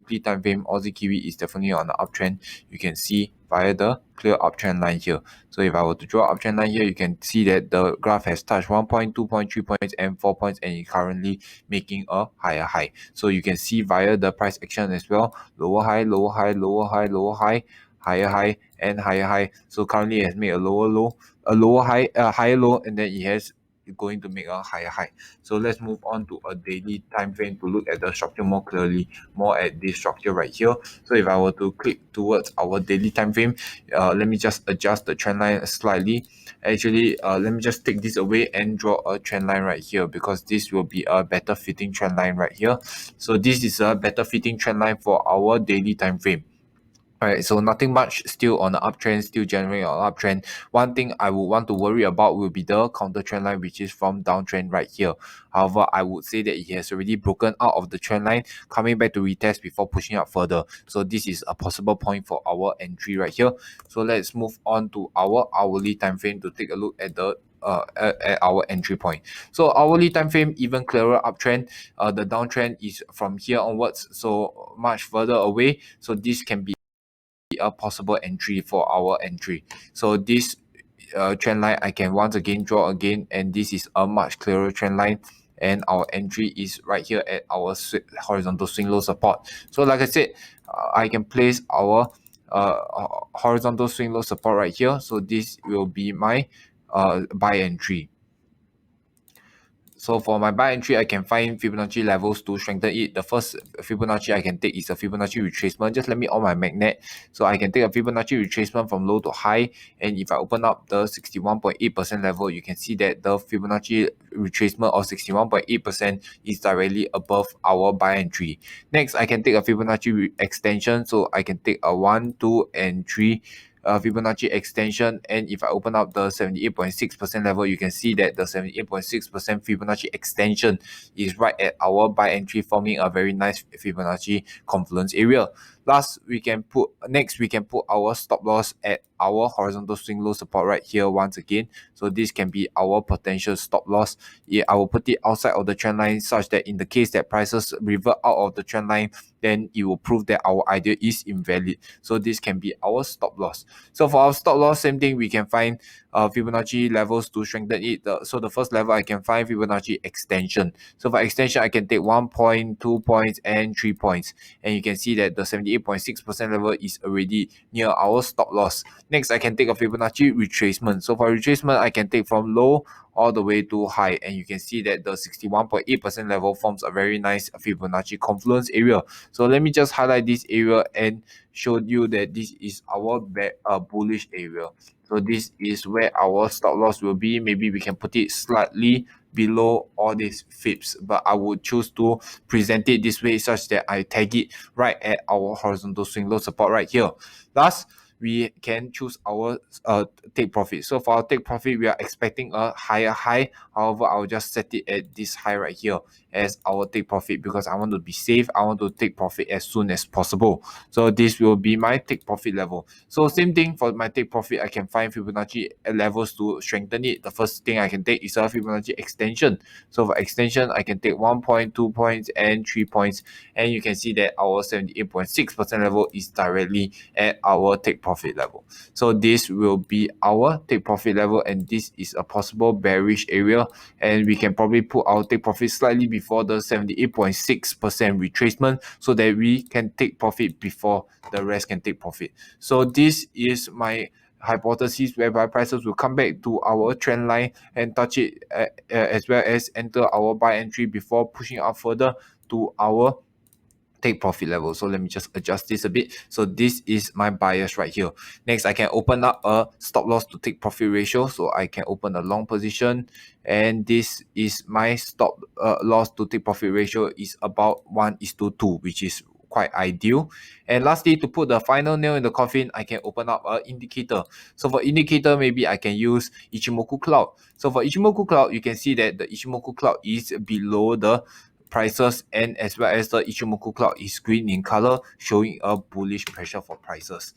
weekly time frame, Aussie Kiwi is definitely on the uptrend. You can see via the clear uptrend line here. So if I were to draw uptrend line here, you can see that the graph has touched 1 point, 2 point, 3 points, and 4 points, and is currently making a higher high. So you can see via the price action as well, lower high, lower high, lower high, lower high, higher high, and higher high. So currently it has made a lower low, a lower high, a higher low, and then it has going to make a higher high. So let's move on to a daily time frame to look at the structure more clearly, more at this structure right here. So if I were to click towards our daily time frame, let me just adjust the trend line slightly. Actually, let me just take this away and draw a trend line right here, because this will be a better fitting trend line right here. So this is a better fitting trend line for our daily time frame. Alright, so nothing much, still on the uptrend, still generating an uptrend. One thing I would want to worry about will be the counter trend line, which is from downtrend right here. However, I would say that it has already broken out of the trend line, coming back to retest before pushing up further. So this is a possible point for our entry right here. So let's move on to our hourly time frame to take a look at the at our entry point. So hourly time frame, even clearer uptrend. The downtrend is from here onwards, so much further away. So this can be a possible entry for our entry. So this trend line I can once again draw again, and this is a much clearer trend line, and our entry is right here at our horizontal swing low support. So like I said, I can place our horizontal swing low support right here. So this will be my buy entry. So for my buy entry, I can find Fibonacci levels to strengthen it. The first Fibonacci I can take is a Fibonacci retracement. Just let me on my magnet. So I can take a Fibonacci retracement from low to high. And if I open up the 61.8% level, you can see that the Fibonacci retracement of 61.8% is directly above our buy entry. Next, I can take a Fibonacci extension. So I can take a 1, 2, and 3 Fibonacci extension, and if I open up the 78.6% level, you can see that the 78.6% Fibonacci extension is right at our buy entry, forming a very nice Fibonacci confluence area. Next we can put our stop loss at our horizontal swing low support right here once again. So this can be our potential stop loss. Yeah, I will put it outside of the trend line, such that in the case that prices revert out of the trend line, then it will prove that our idea is invalid. So this can be our stop loss. So for our stop loss, same thing, we can find Fibonacci levels to strengthen it. So the first level I can find Fibonacci extension. So for extension, I can take 1 point, 2 points, and 3 points. And you can see that the 78.6% level is already near our stop loss. Next, I can take a Fibonacci retracement. So for retracement, I can take from low all the way to high, and you can see that the 61.8% level forms a very nice Fibonacci confluence area. So let me just highlight this area and show you that this is our bullish area. So this is where our stop loss will be. Maybe we can put it slightly below all these fibs, but I would choose to present it this way, such that I tag it right at our horizontal swing low support right here. Thus, we can choose our take profit. So for our take profit, we are expecting a higher high. However, I'll just set it at this high right here as our take profit, because I want to be safe. I want to take profit as soon as possible. So this will be my take profit level. So same thing for my take profit, I can find Fibonacci levels to strengthen it. The first thing I can take is a Fibonacci extension. So for extension, I can take 1 point, 2 points, and 3 points. And you can see that our 78.6% level is directly at our take profit level. So this will be our take profit level, and this is a possible bearish area, and we can probably put our take profit slightly before the 78.6% retracement, so that we can take profit before the rest can take profit. So this is my hypothesis, whereby prices will come back to our trend line and touch it, as well as enter our buy entry before pushing up further to our take profit level. So let me just adjust this a bit. So this is my bias right here. Next, I can open up a stop loss to take profit ratio. So I can open a long position, and this is my stop loss to take profit ratio is about 1:2, which is quite ideal. And lastly, to put the final nail in the coffin, I can open up an indicator. So for indicator, maybe I can use Ichimoku cloud. So for Ichimoku cloud, you can see that the Ichimoku cloud is below the prices, and as well as the Ichimoku cloud is green in color, showing a bullish pressure for prices.